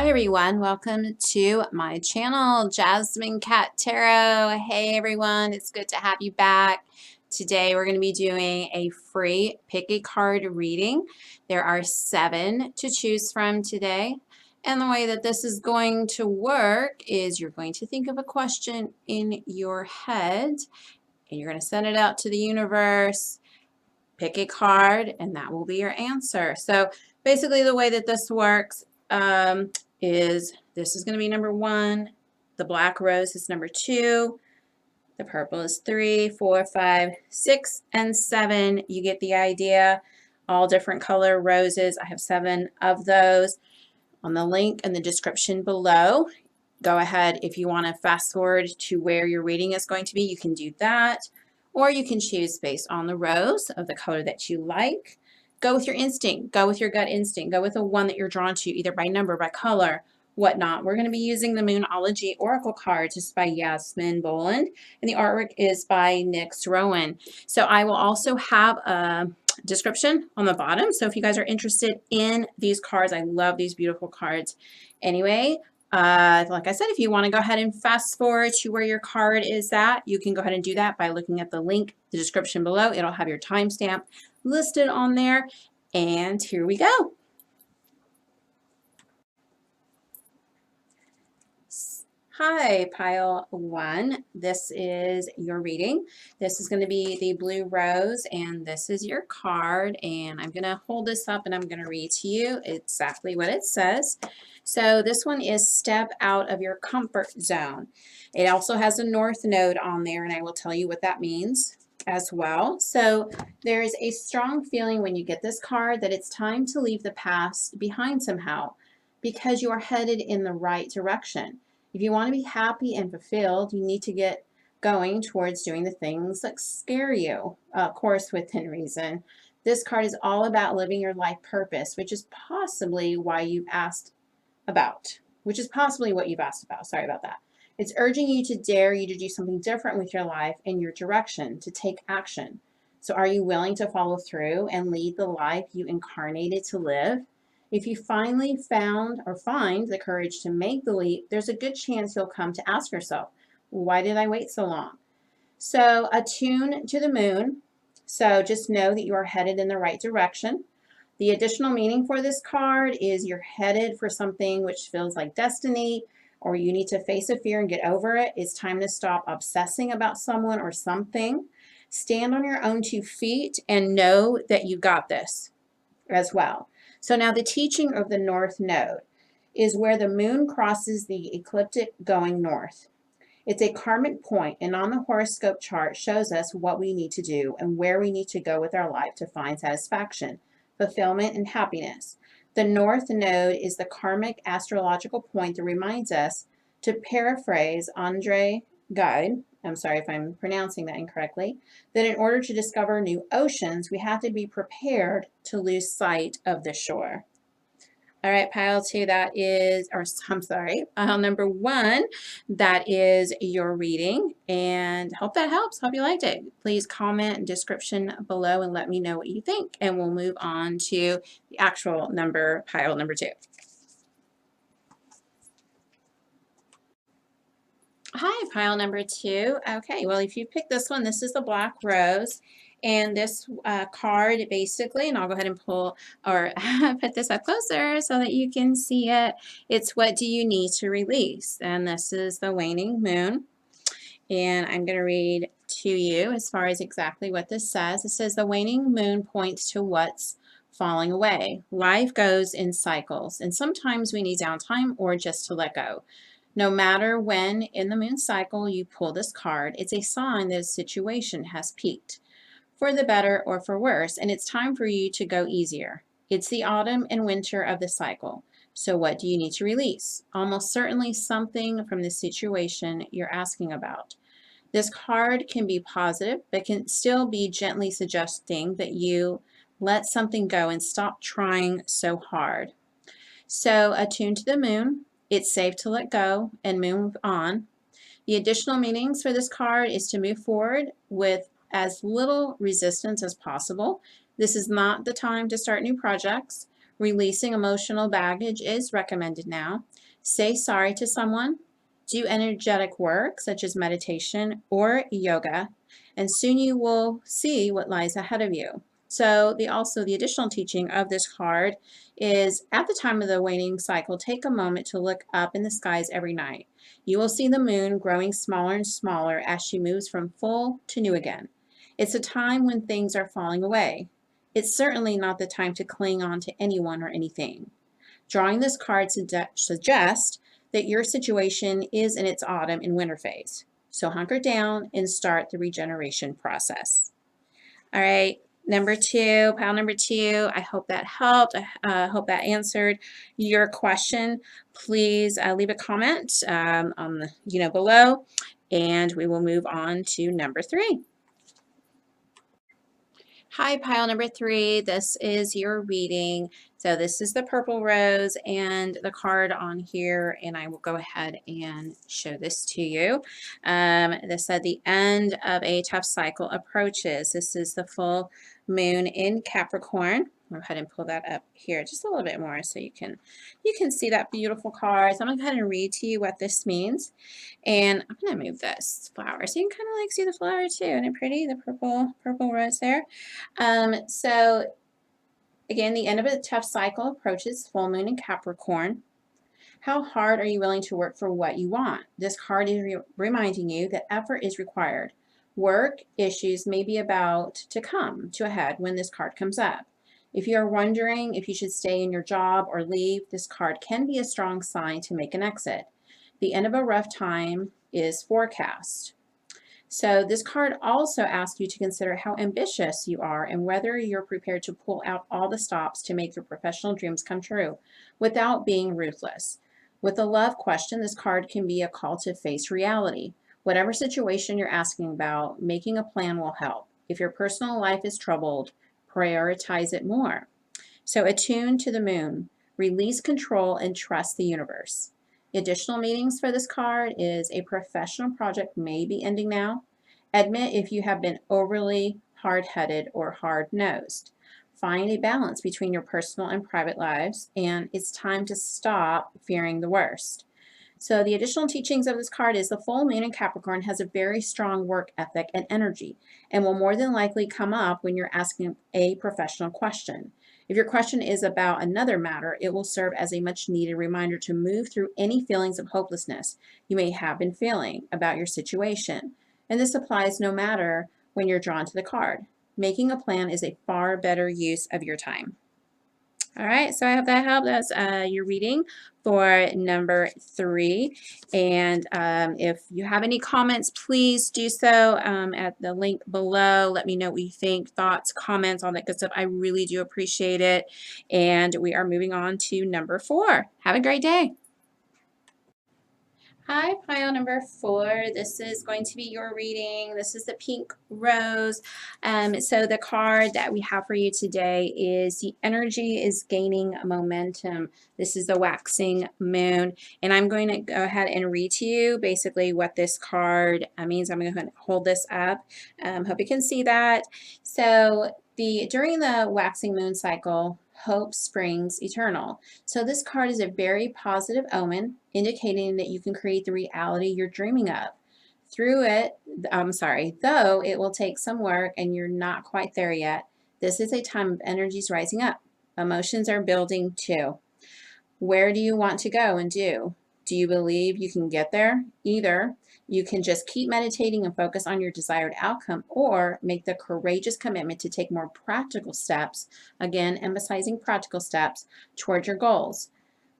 Hi everyone, welcome to my channel, Jasmine Cat Tarot. Hey everyone, it's good to have you back. Today we're going to be doing a free pick a card reading. There are 7 to choose from today. And the way that this is going to work is you're going to think of a question in your head and you're going to send it out to the universe, pick a card, and that will be your answer. So basically the way that this works is this is going to be number 1, the black rose is number 2, the purple is 3, 4, 5, 6, and 7. You get the idea. All different color roses. I have 7 of those on the link in the description below. Go ahead, if you want to fast forward to where your reading is going to be, you can do that. Or you can choose based on the rose of the color that you like. Go with your instinct. Go with your gut instinct. Go with the one that you're drawn to, either by number, by color, whatnot. We're going to be using the Moonology Oracle Cards. This is by Yasmin Boland, and the artwork is by Nyx Rowan. So I will also have a description on the bottom. So if you guys are interested in these cards, I love these beautiful cards. Anyway, like I said, if you want to go ahead and fast forward to where your card is at, you can go ahead and do that by looking at the link, the description below. It'll have your timestamp listed on there. And here we go. Hi, pile 1. This is your reading. This is going to be the blue rose, and this is your card. And I'm going to hold this up and I'm going to read to you exactly what it says. So this one is step out of your comfort zone. It also has a north node on there, and I will tell you what that means as well. So there is a strong feeling when you get this card that it's time to leave the past behind somehow, because you are headed in the right direction. If you want to be happy and fulfilled, you need to get going towards doing the things that scare you, of course, within reason. This card is all about living your life purpose, which is possibly what you've asked about. Sorry about that. It's urging you to dare you to do something different with your life and your direction, to take action. So are you willing to follow through and lead the life you incarnated to live? If you finally find the courage to make the leap, there's a good chance you'll come to ask yourself, why did I wait so long? So attune to the moon. So just know that you are headed in the right direction. The additional meaning for this card is you're headed for something which feels like destiny, or you need to face a fear and get over it. It's time to stop obsessing about someone or something. Stand on your own 2 feet and know that you got this as well. So now the teaching of the north node is where the moon crosses the ecliptic going north. It's a karmic point, and on the horoscope chart shows us what we need to do and where we need to go with our life to find satisfaction, fulfillment, and happiness. The north node is the karmic astrological point that reminds us, to paraphrase Andre Gide, I'm sorry if I'm pronouncing that incorrectly, that in order to discover new oceans, we have to be prepared to lose sight of the shore. All right, pile 2, pile number 1, that is your reading, and hope that helps. Hope you liked it. Please comment in description below and let me know what you think, and we'll move on to the actual pile number 2. Hi, pile number 2. Okay, well, if you pick this one, this is the black rose. And this card basically, and I'll go ahead and pull or put this up closer so that you can see it. It's what do you need to release? And this is the waning moon. And I'm going to read to you as far as exactly what this says. It says the waning moon points to what's falling away. Life goes in cycles, and sometimes we need downtime or just to let go. No matter when in the moon cycle you pull this card, it's a sign that a situation has peaked, for the better or for worse, and it's time for you to go easier. It's the autumn and winter of the cycle. So what do you need to release? Almost certainly something from the situation you're asking about. This card can be positive, but can still be gently suggesting that you let something go and stop trying so hard. So attune to the moon. It's safe to let go and move on. The additional meanings for this card is to move forward with as little resistance as possible. This is not the time to start new projects. Releasing emotional baggage is recommended now. Say sorry to someone. Do energetic work such as meditation or yoga, and soon you will see what lies ahead of you. So the additional teaching of this card is at the time of the waning cycle, take a moment to look up in the skies every night. You will see the moon growing smaller and smaller as she moves from full to new again. It's a time when things are falling away. It's certainly not the time to cling on to anyone or anything. Drawing this card suggests that your situation is in its autumn and winter phase. So hunker down and start the regeneration process. All right, pile number two. I hope that helped. I hope that answered your question. Please leave a comment on the below, and we will move on to number three. Hi, pile number three. This is your reading. So this is the purple rose and the card on here, and I will go ahead and show this to you. This said the end of a tough cycle approaches. This is the full moon in Capricorn. I'll go ahead and pull that up here just a little bit more so you can see that beautiful card. So I'm going to go ahead and read to you what this means. And I'm going to move this flower so you can kind of like see the flower too. Isn't it pretty? The purple rose there. So again, the end of a tough cycle approaches, full moon in Capricorn. How hard are you willing to work for what you want? This card is reminding you that effort is required. Work issues may be about to come to a head when this card comes up. If you are wondering if you should stay in your job or leave, this card can be a strong sign to make an exit. The end of a rough time is forecast. So this card also asks you to consider how ambitious you are and whether you're prepared to pull out all the stops to make your professional dreams come true without being ruthless. With the love question, this card can be a call to face reality. Whatever situation you're asking about, making a plan will help. If your personal life is troubled, prioritize it more. So attune to the moon, release control, and trust the universe. The additional meanings for this card is a professional project may be ending now. Admit if you have been overly hard-headed or hard-nosed. Find a balance between your personal and private lives, and it's time to stop fearing the worst. So the additional teachings of this card is the full moon in Capricorn has a very strong work ethic and energy and will more than likely come up when you're asking a professional question. If your question is about another matter, it will serve as a much needed reminder to move through any feelings of hopelessness you may have been feeling about your situation. And this applies no matter when you're drawn to the card. Making a plan is a far better use of your time. All right, so I hope that helped. That's your reading for number three. And if you have any comments, please do so at the link below. Let me know what you think, thoughts, comments, all that good stuff. I really do appreciate it. And we are moving on to number four. Have a great day. Hi, pile number four. This is going to be your reading. This is the pink rose. So the card that we have for you today is the energy is gaining momentum. This is the waxing moon. And I'm going to go ahead and read to you basically what this card means. I'm going to hold this up. Hope you can see that. So during the waxing moon cycle, hope springs eternal. So this card is a very positive omen, indicating that you can create the reality you're dreaming of. Though it will take some work and you're not quite there yet, this is a time of energies rising up. Emotions are building too. Where do you want to go and do? Do you believe you can get there? Either you can just keep meditating and focus on your desired outcome, or make the courageous commitment to take more practical steps, again, emphasizing practical steps, toward your goals.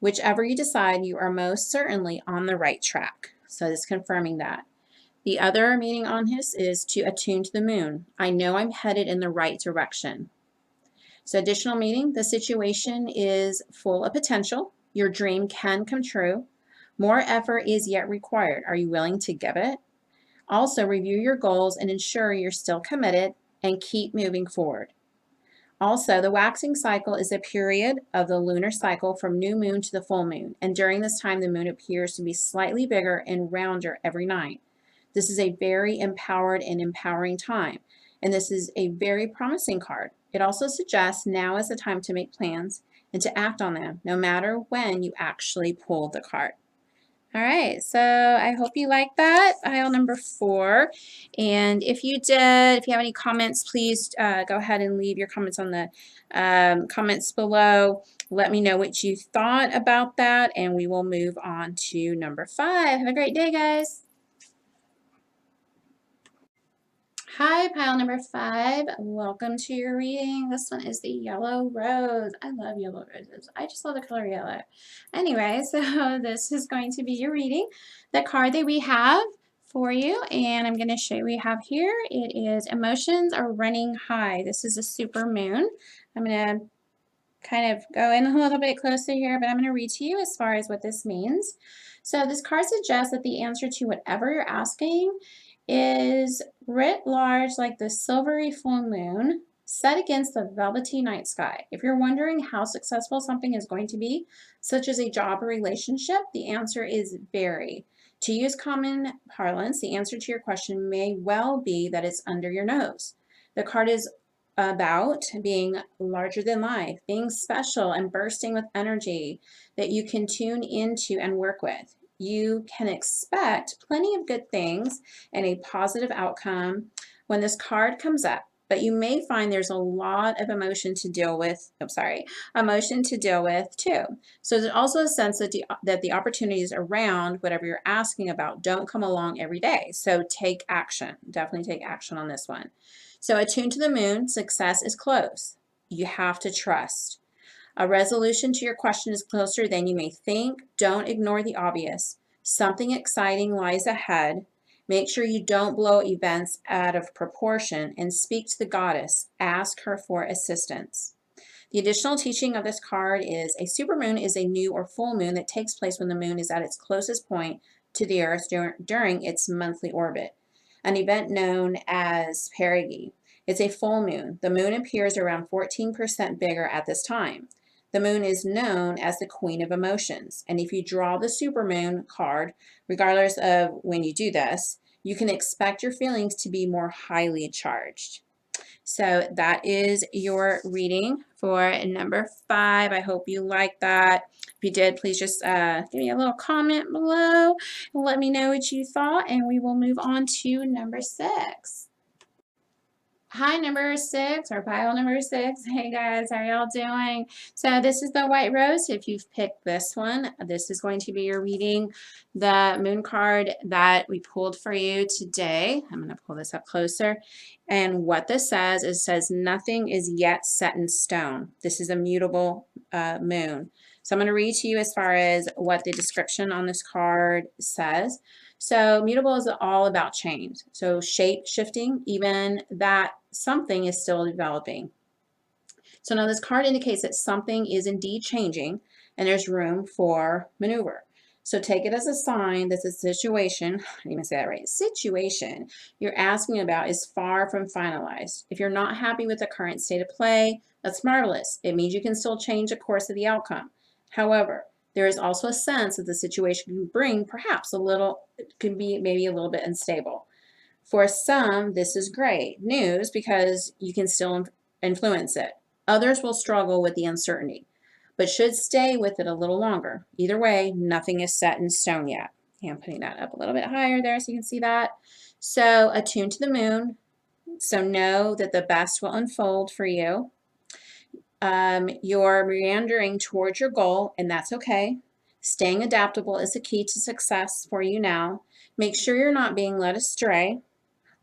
Whichever you decide, you are most certainly on the right track. So it's confirming that. The other meaning on this is to attune to the moon. I know I'm headed in the right direction. So additional meaning, the situation is full of potential. Your dream can come true. More effort is yet required. Are you willing to give it? Also, review your goals and ensure you're still committed and keep moving forward. Also, the waxing cycle is a period of the lunar cycle from new moon to the full moon. And during this time, the moon appears to be slightly bigger and rounder every night. This is a very empowered and empowering time. And this is a very promising card. It also suggests now is the time to make plans and to act on them, no matter when you actually pull the card. All right, so I hope you like that, pile number 4. And if you did, if you have any comments, please go ahead and leave your comments on the comments below. Let me know what you thought about that, and we will move on to number 5. Have a great day, guys. Hi, pile number 5. Welcome to your reading. This one is the yellow rose. I love yellow roses. I just love the color yellow. Anyway, so this is going to be your reading. The card that we have for you, and I'm going to show you what we have here. It is Emotions Are Running High. This is a super moon. I'm going to kind of go in a little bit closer here, but I'm going to read to you as far as what this means. So this card suggests that the answer to whatever you're asking is writ large like the silvery full moon set against the velvety night sky. If you're wondering how successful something is going to be, such as a job or relationship, the answer is very. To use common parlance, the answer to your question may well be that it's under your nose. The card is about being larger than life, being special and bursting with energy that you can tune into and work with. You can expect plenty of good things and a positive outcome when this card comes up, but you may find there's a lot of emotion to deal with. Emotion to deal with too. So there's also a sense that the opportunities around whatever you're asking about don't come along every day. So take action. Definitely take action on this one. So attuned to the moon, success is close. You have to trust. A resolution to your question is closer than you may think. Don't ignore the obvious. Something exciting lies ahead. Make sure you don't blow events out of proportion and speak to the goddess. Ask her for assistance. The additional teaching of this card is a supermoon is a new or full moon that takes place when the moon is at its closest point to the earth during its monthly orbit, an event known as perigee. It's a full moon. The moon appears around 14% bigger at this time. The moon is known as the queen of emotions, and if you draw the supermoon card, regardless of when you do this, you can expect your feelings to be more highly charged. So that is your reading for number 5. I hope you like that. If you did, please just give me a little comment below and let me know what you thought, and we will move on to number 6. Hi, number 6, or pile number 6. Hey guys, how y'all doing? So this is the white rose. If you've picked this one, this is going to be your reading. The moon card that we pulled for you today. I'm going to pull this up closer. And what this says, it says nothing is yet set in stone. This is a mutable moon. So I'm going to read to you as far as what the description on this card says. So mutable is all about change. So shape shifting, even that something is still developing. So now this card indicates that something is indeed changing and there's room for maneuver. So take it as a sign that the situation, I didn't even say that right, situation you're asking about is far from finalized. If you're not happy with the current state of play, that's marvelous. It means you can still change the course of the outcome. However, there is also a sense that the situation can bring perhaps a little, can be maybe a little bit unstable. For some, this is great news because you can still influence it. Others will struggle with the uncertainty, but should stay with it a little longer. Either way, nothing is set in stone yet. And I'm putting that up a little bit higher there so you can see that. So attune to the moon. So know that the best will unfold for you. You're meandering towards your goal, and that's okay. Staying adaptable is the key to success for you now. Make sure you're not being led astray.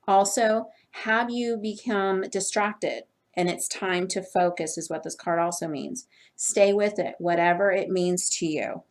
Also, have you become distracted? And it's time to focus is what this card also means. Stay with it, whatever it means to you.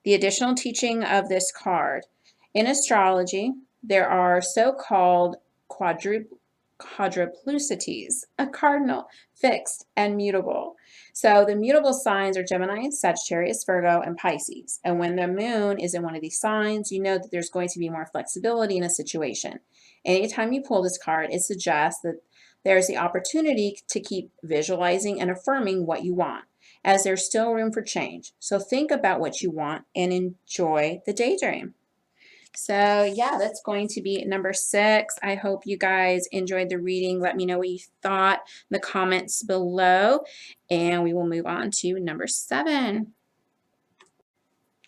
The additional teaching of this card. In astrology, there are so-called quadruplicities, a cardinal, fixed, and mutable. So the mutable signs are Gemini, Sagittarius, Virgo, and Pisces. And when the moon is in one of these signs, you know that there's going to be more flexibility in a situation. Anytime you pull this card, it suggests that there's the opportunity to keep visualizing and affirming what you want, as there's still room for change. So think about what you want and enjoy the daydream. So yeah, that's going to be number 6. I hope you guys enjoyed the reading. Let me know what you thought in the comments below, and we will move on to number 7.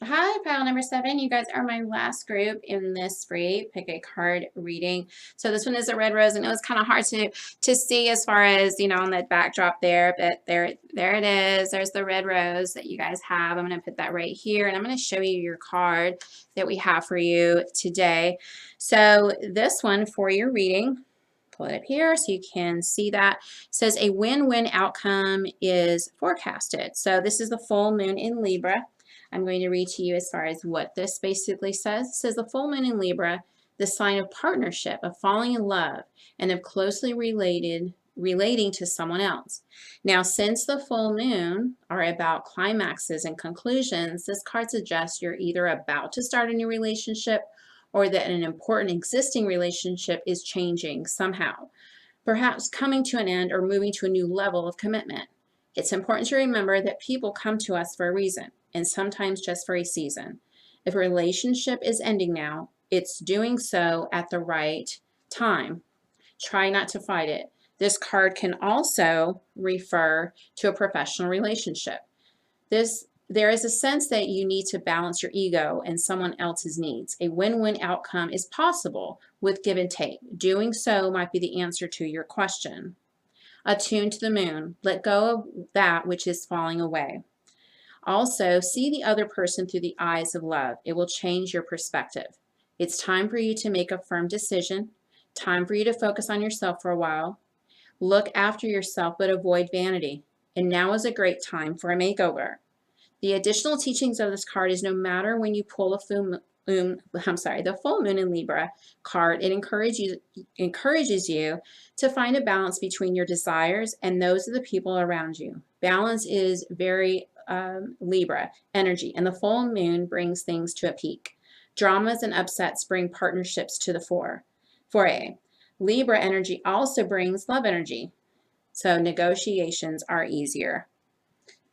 Hi, pile number 7. You guys are my last group in this free pick a card reading. So this one is a red rose, and it was kind of hard to see as far as, you know, on that backdrop there, but there it is. There's the red rose that you guys have. I'm going to put that right here, and I'm going to show you your card that we have for you today. So this one for your reading, pull it up here so you can see that. It says a win-win outcome is forecasted. So this is the full moon in Libra. I'm going to read to you as far as what this basically says. It says the full moon in Libra, the sign of partnership, of falling in love, and of closely relating to someone else. Now, since the full moon are about climaxes and conclusions, this card suggests you're either about to start a new relationship or that an important existing relationship is changing somehow, perhaps coming to an end or moving to a new level of commitment. It's important to remember that people come to us for a reason, and sometimes just for a season. If a relationship is ending now, it's doing so at the right time. Try not to fight it. This card can also refer to a professional relationship. There is a sense that you need to balance your ego and someone else's needs. A win-win outcome is possible with give and take. Doing so might be the answer to your question. Attune to the moon. Let go of that which is falling away. Also, see the other person through the eyes of love. It will change your perspective. It's time for you to make a firm decision. Time for you to focus on yourself for a while. Look after yourself, but avoid vanity. And now is a great time for a makeover. The additional teachings of this card is no matter when you pull the full moon in Libra card, it encourages you to find a balance between your desires and those of the people around you. Balance is very Libra energy, and the full moon brings things to a peak. Dramas and upsets bring partnerships to the foray. Libra energy also brings love energy, so negotiations are easier.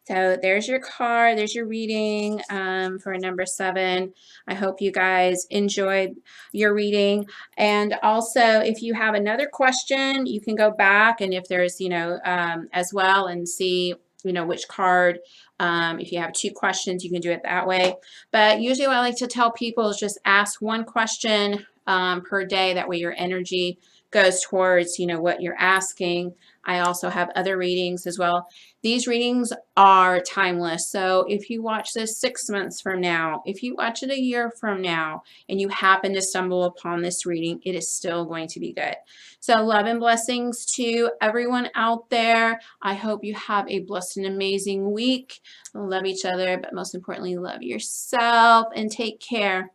So there's your card, there's your reading for number 7. I hope you guys enjoyed your reading. And also, if you have another question, you can go back and if there's, as well and see, which card. If you have 2 questions, you can do it that way. But usually what I like to tell people is just ask one question per day. That way your energy goes towards, what you're asking. I also have other readings as well. These readings are timeless. So if you watch this 6 months from now, if you watch it a year from now, and you happen to stumble upon this reading, it is still going to be good. So love and blessings to everyone out there. I hope you have a blessed and amazing week. Love each other, but most importantly, love yourself and take care.